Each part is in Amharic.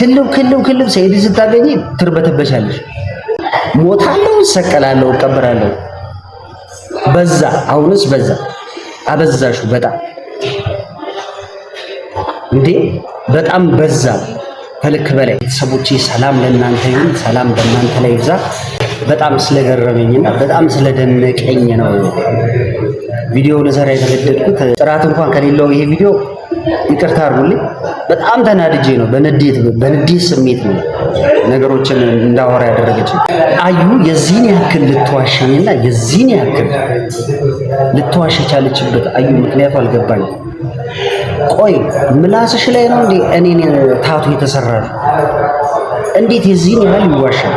ክልብ ሰይድ ስታገኝ ትርበተበሻለሽ። ሞታለሁ፣ እሰቀላለሁ፣ እቀበራለሁ። በዛ አሁንስ በዛ አበዛሹ በጣም እንዴ በጣም በዛ ከልክ በላይ። ቤተሰቦቼ ሰላም ለእናንተ ይሁን፣ ሰላም በእናንተ ላይ ይብዛ። በጣም ስለገረመኝና በጣም ስለደነቀኝ ነው ቪዲዮ ለሰራ የተገደድኩት። ጥራት እንኳን ከሌለው ይሄ ቪዲዮ ይቅርታ አድርጉልኝ። በጣም ተናድጄ ነው፣ በንዴት ስሜት ነው ነገሮችን እንዳወራ ያደረገችኝ። አዩ የዚህን ያክል ልትዋሸኝና የዚህን ያክል ልትዋሽ የቻለችበት አዩ ምክንያቱ አልገባኝም። ቆይ ምላስሽ ላይ ነው እንዴ እኔን ታቱ የተሰራው? እንዴት የዚህን ያህል ይዋሻል?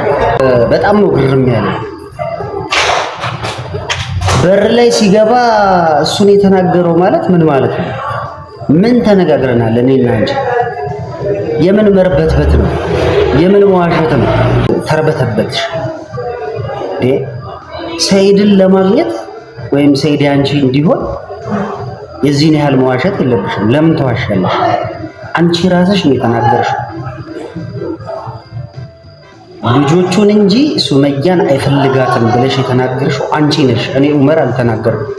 በጣም ነው ግርም ያለ። በር ላይ ሲገባ እሱን የተናገረው ማለት ምን ማለት ነው? ምን ተነጋግረናል? እኔና አንቺ የምን መርበትበት ነው? የምን መዋሸት ነው? ተርበተበትሽ እንዴ? ሰይድን ለማግኘት ወይም ሰይድ አንቺ እንዲሆን የዚህን ያህል መዋሸት የለብሽም። ለምን ተዋሻለሽ? አንቺ ራስሽ ነው የተናገርሽው። ልጆቹን እንጂ ሱመያን አይፈልጋትም ብለሽ የተናገርሽው አንቺ ነሽ። እኔ ዑመር አልተናገርኩም።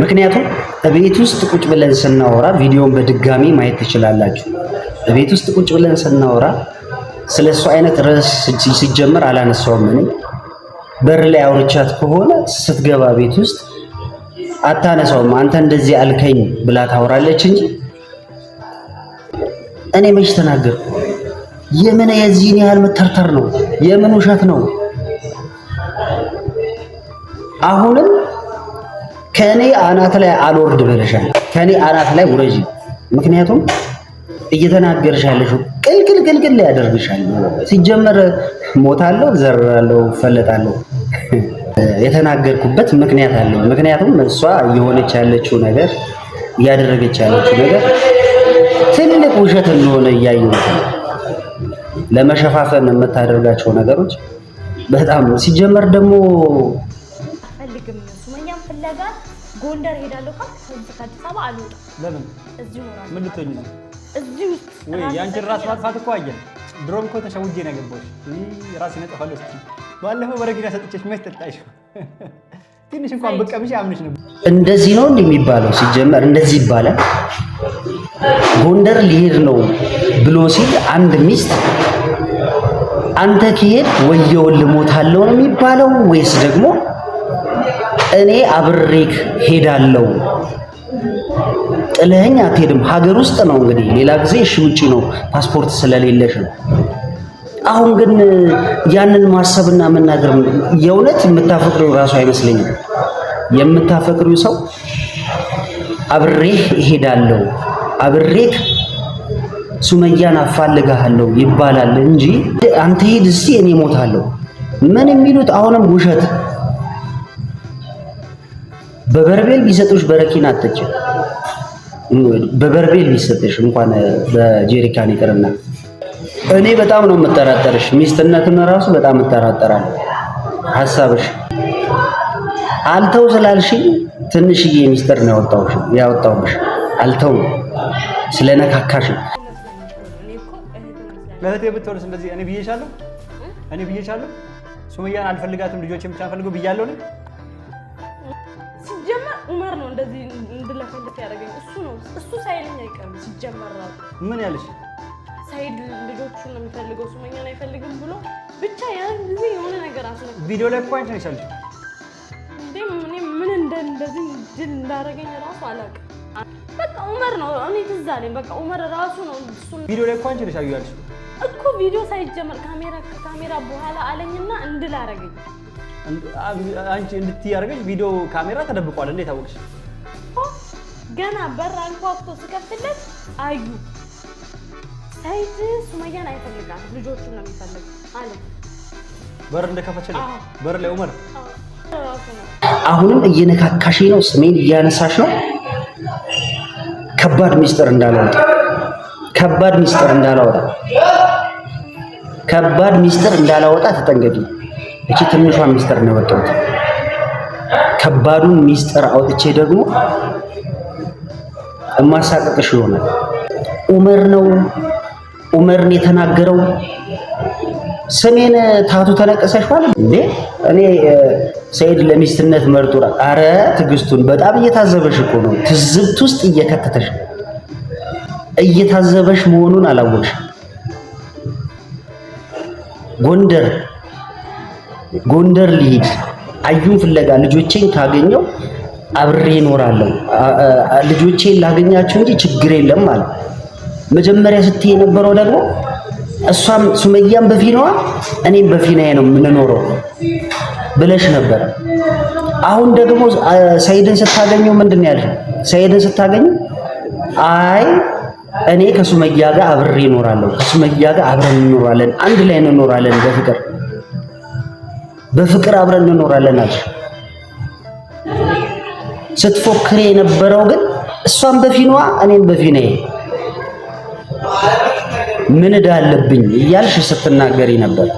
ምክንያቱም ቤት ውስጥ ቁጭ ብለን ስናወራ ቪዲዮን በድጋሚ ማየት ትችላላችሁ። ቤት ውስጥ ቁጭ ብለን ስናወራ ስለሱ አይነት ርዕስ ሲጀመር አላነሳውም። እኔ በር ላይ አውርቻት ከሆነ ስትገባ ቤት ውስጥ አታነሳውም። አንተ እንደዚህ አልከኝ ብላ ታወራለች እንጂ እኔ መች ተናገርኩ? የምን የዚህን ያህል መተርተር ነው? የምን ውሸት ነው? አሁንም ከኔ አናት ላይ አልወርድ ብለሻል። ከኔ አናት ላይ ውረጂ። ምክንያቱም እየተናገርሽ ያለሽው ቅልቅል ያደርግሻል። ሲጀመር ሞታለሁ፣ ዘራለሁ፣ ፈለጣለሁ የተናገርኩበት ምክንያት አለኝ። ምክንያቱም እሷ እየሆነች ያለችው ነገር እያደረገች ያለችው ነገር ትልቅ ውሸት እንደሆነ እያየሁት ነው። ለመሸፋፈን የምታደርጋቸው ነገሮች በጣም ሲጀመር ደግሞ አፈልግም። ሱመኛም ፍለጋ ጎንደር ሄዳለሁ ከአዲስ አበባ አልወጣም። ለምን? እዚሁ ነው። ምን ልትሆኚ ነው? እዚሁ ወይ ያንቺን ራስ ማጥፋት እኮ አየን። ድሮም እኮ ተሸውጄ ነው የገባሁሽ። ራሴን አጠፋለሁ እስኪ ባለፈው በረኪና ሰጥቼሽ መች ጠጣሽ? ትንሽ እንኳን በቀምሽ አምነሽ ነው። እንደዚህ ነው እንደሚባለው። ሲጀመር እንደዚህ ይባላል። ጎንደር ሊሄድ ነው ብሎ ሲል አንድ ሚስት አንተ ከሄድ ወየውል ሞታለሁ ነው የሚባለው ወይስ ደግሞ እኔ አብሬክ ሄዳለሁ ጥለኸኝ አትሄድም? ሀገር ውስጥ ነው እንግዲህ፣ ሌላ ጊዜ እሺ ውጪ ነው ፓስፖርት ስለሌለሽ ነው። አሁን ግን ያንን ማሰብና መናገር የእውነት የምታፈቅሪው ራሱ አይመስለኝም። የምታፈቅሪው ሰው አብሬህ እሄዳለሁ አብሬክ ሱመያን አፋልጋለሁ ይባላል እንጂ አንተ ሄድ እስቲ እኔ ሞታለሁ ምን የሚሉት አሁንም ውሸት። በበርቤል ቢሰጡሽ በረኪና አትጭ። በበርቤል ቢሰጥሽ እንኳን በጄሪካን ይቅርና እኔ በጣም ነው የምጠራጠርሽ። ሚስትነትን ራሱ በጣም እጠራጠራለሁ። ሐሳብሽ አልተው ስላልሽኝ ትንሽዬ ሚስጥር ነው ያወጣሁሽ። አልተው ስለነካካሽ ለእህቴ ብትወርስ እንደዚህ እኔ ብዬሻለሁ። ሱመያን አልፈልጋትም ልጆቼን ብቻ ፈልገው ብያለሁ ነው። ሲጀመር ዑመር ነው እንደዚህ እንድለፈልፍ ያደረገኝ እሱ ሳይለኝ አይቀርም። ሲጀመር ምን ያለሽ ሳይድ ልጆቹን ነው የሚፈልገው ሱመያን አይፈልግም ብሎ ብቻ ያን ጊዜ የሆነ ነገር አስነካ። ቪዲዮ ላይ እኮ አንቺ ነሽ ያለሽ እንዴ? ምን እንደዚህ ድል እንዳደረገኝ ራሱ አላውቅም። በቃ ዑመር ነው እኔ ትዝ አለኝ። በቃ ዑመር ራሱ ነው እሱ ቪዲዮ ላይ እኮ አንቺ ነሽ ያለሽ እኮ ቪዲዮ ሳይጀመር ካሜራ በኋላ አለኝና እንድል አደረገኝ። አንቺ እንድትይ አደረገሽ። ቪዲዮ ካሜራ ተደብቋል። እንዴት አወቅሽ? ገና በር አንኳኩቶ ስከፍትለት አዩ ሳይድ ሱመያን አይፈልጋትም ልጆቹን ነው የሚፈልግ አለ። በር እንደከፈችልኝ በር ላይ ዑመር አሁንም እየነካካሽ ነው፣ ስሜን እያነሳሽ ነው። ከባድ ሚስጥር እንዳላወጣ ተጠንቀቂ። እቺ ትንሿ ሚስጥር ነው የወጣሁት። ከባዱን ሚስጥር አውጥቼ ደግሞ እማሳቀቅሽ ይሆናል። ዑመር ነው ዑመርን የተናገረው ስሜን ታቱ ተነቀሰሽ ማለት እንዴ? እኔ ሰይድ ለሚስትነት መርጦ አረ ትዕግስቱን በጣም እየታዘበሽ እኮ ነው። ትዝብት ውስጥ እየከተተሽ እየታዘበሽ መሆኑን አላወቅሽ። ጎንደር ሊሄድ አዩን ፍለጋ ልጆቼን ካገኘው አብሬ እኖራለሁ፣ ልጆቼን ላገኛቸው እንጂ ችግር የለም ማለት መጀመሪያ ስትይ የነበረው ደግሞ እሷም ሱመያም በፊናዋ እኔም በፊናዬ ነው የምንኖረው ብለሽ ነበር። አሁን ደግሞ ሰይድን ስታገኘው ምንድን ነው ያልሽው? ሰይድን ስታገኘው አይ እኔ ከሱመያ ጋር አብሬ እኖራለሁ፣ ከሱመያ ጋር አብረን እንኖራለን፣ አንድ ላይ እንኖራለን፣ በፍቅር አብረን እንኖራለን አልሽ። ስትፎክሬ የነበረው ግን እሷም በፊናዋ እኔም በፊናዬ ምን ዕዳ አለብኝ እያልሽ ስትናገሪ ነበር።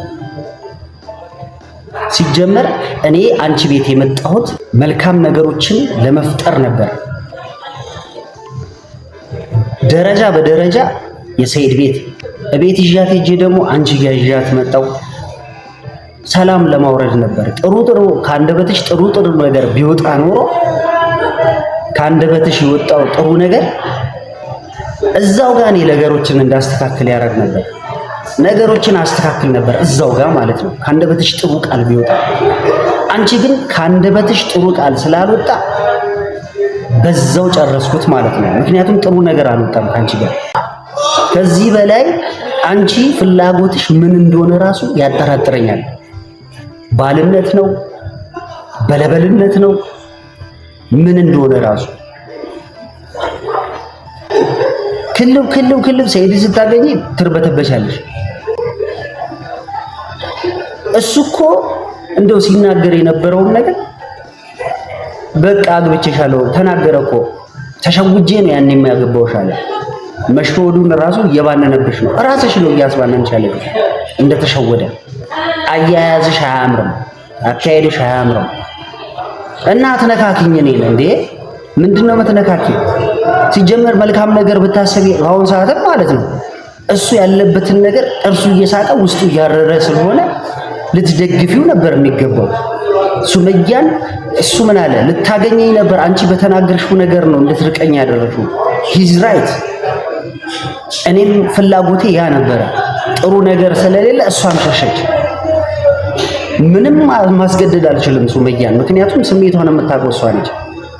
ሲጀመር እኔ አንቺ ቤት የመጣሁት መልካም ነገሮችን ለመፍጠር ነበር። ደረጃ በደረጃ የሰይድ ቤት ይዣት ሄጄ ደግሞ አንቺ ጋር ይዣት መጣሁ። ሰላም ለማውረድ ነበር። ጥሩ ከአንደበትሽ ጥሩ ነገር ቢወጣ ኖሮ ከአንደበትሽ የወጣው ጥሩ ነገር እዛው ጋር እኔ ነገሮችን እንዳስተካክል ያደርግ ነበር። ነገሮችን አስተካክል ነበር እዛው ጋር ማለት ነው፣ ከአንደበትሽ ጥሩ ቃል ቢወጣ። አንቺ ግን ከአንደበትሽ ጥሩ ቃል ስላልወጣ በዛው ጨረስኩት ማለት ነው። ምክንያቱም ጥሩ ነገር አልወጣም ካንቺ ጋር። ከዚህ በላይ አንቺ ፍላጎትሽ ምን እንደሆነ ራሱ ያጠራጥረኛል። ባልነት ነው በለበልነት ነው ምን እንደሆነ ራሱ ክልብ ሰይድ ስታገኝ ትርበተበሻለሽ። እሱ እኮ እንደው ሲናገር የነበረውን ነገር በቃ አግብቼሻለሁ ተናገረ እኮ። ተሸውጄ ነው ያን የሚያገባውሽ አለ። መሽወዱን ራሱ እየባነነብሽ ነው፣ ራስሽ ነው እያስባነንሽ ያለሽ እንደተሸወደ። አያያዝሽ አያምርም፣ አካሄድሽ አያምርም። እና ተነካኪኝ እኔን እንዴ ምንድነው መተነካኪ? ሲጀመር መልካም ነገር ብታሰቢ አሁን ሰዓት ማለት ነው እሱ ያለበትን ነገር እርሱ እየሳቀ ውስጡ እያረረ ስለሆነ ልትደግፊው ነበር የሚገባው። ሱመያን እሱ ምን አለ ልታገኘኝ ነበር፣ አንቺ በተናገርሽው ነገር ነው እንድትርቀኝ ያደረሽው። ሂዝ ራይት። እኔም ፍላጎቴ ያ ነበረ። ጥሩ ነገር ስለሌለ እሷም ሸሸች። ምንም ማስገደድ አልችልም ሱመያን፣ ምክንያቱም ስሜቷን የምታውቀው እሷ ነች።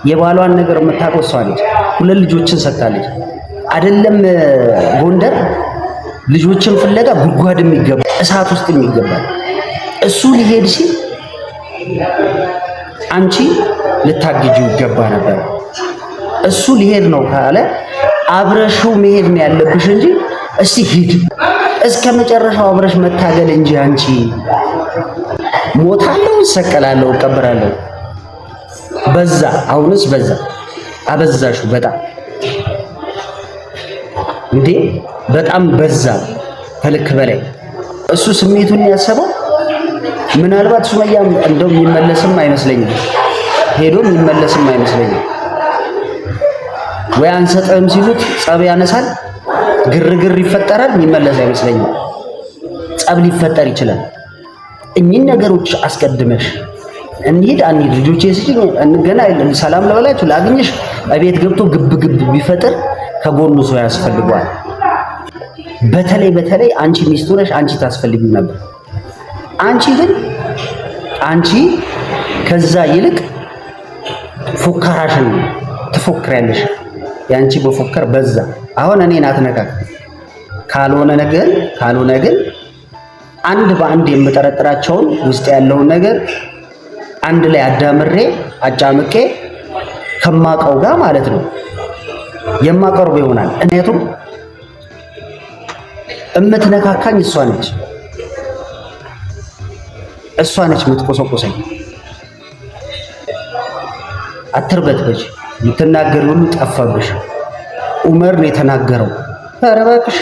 የባሏን ነገር የምታውቀው እሷ ነች። 2 ልጆችን ሰጥታለች። አይደለም ጎንደር ልጆችን ፍለጋ ጉድጓድ የሚገባ እሳት ውስጥ የሚገባ እሱ ሊሄድ ሲል አንቺ ልታግጂው ይገባ ነበር። እሱ ሊሄድ ነው ካለ አብረሽው መሄድ ነው ያለብሽ እንጂ እስቲ ሂድ እስከ መጨረሻው አብረሽ መታገል እንጂ አንቺ ሞታለሁ፣ እሰቀላለሁ፣ እቀበራለሁ። በዛ አሁንስ በዛ አበዛሹ። በጣም እንዴ በጣም በዛ ከልክ በላይ። እሱ ስሜቱን ያሰበው ምናልባት ሱመያም እንደው የሚመለስም አይመስለኝም፣ ሄዶ የሚመለስም አይመስለኝም። ወይ አንሰጥም ሲሉት ጸብ ያነሳል፣ ግርግር ይፈጠራል፣ የሚመለስ አይመስለኝም። ጸብ ሊፈጠር ይችላል። እኚህን ነገሮች አስቀድመሽ እንሂድ አንሂድ ልጆቼ ሲጭኝ እንገናኝ ሰላም ለበላችሁ ላግኝሽ እቤት ገብቶ ግብ ቢፈጥር ከጎኑ ሰው ያስፈልገዋል። በተለይ አንቺ ሚስቱ ነሽ፣ አንቺ ታስፈልጊው ነበር። አንቺ ከዛ ይልቅ ፉከራሽን ትፎክሪያለሽ። ያንቺ በፎከር በዛ። አሁን እኔን አትነካክ። ካልሆነ ግን አንድ በአንድ የምጠረጥራቸውን ውስጥ ያለውን ነገር አንድ ላይ አዳምሬ አጫምቄ ከማቀው ጋር ማለት ነው የማቀርብ ይሆናል። እኔቱም እምትነካካኝ እሷ ነች የምትቆሰቆሰኝ። አትርበትበች። የምትናገር ሁሉ ጠፋብሽ። ዑመር ነው የተናገረው። ኧረ እባክሽ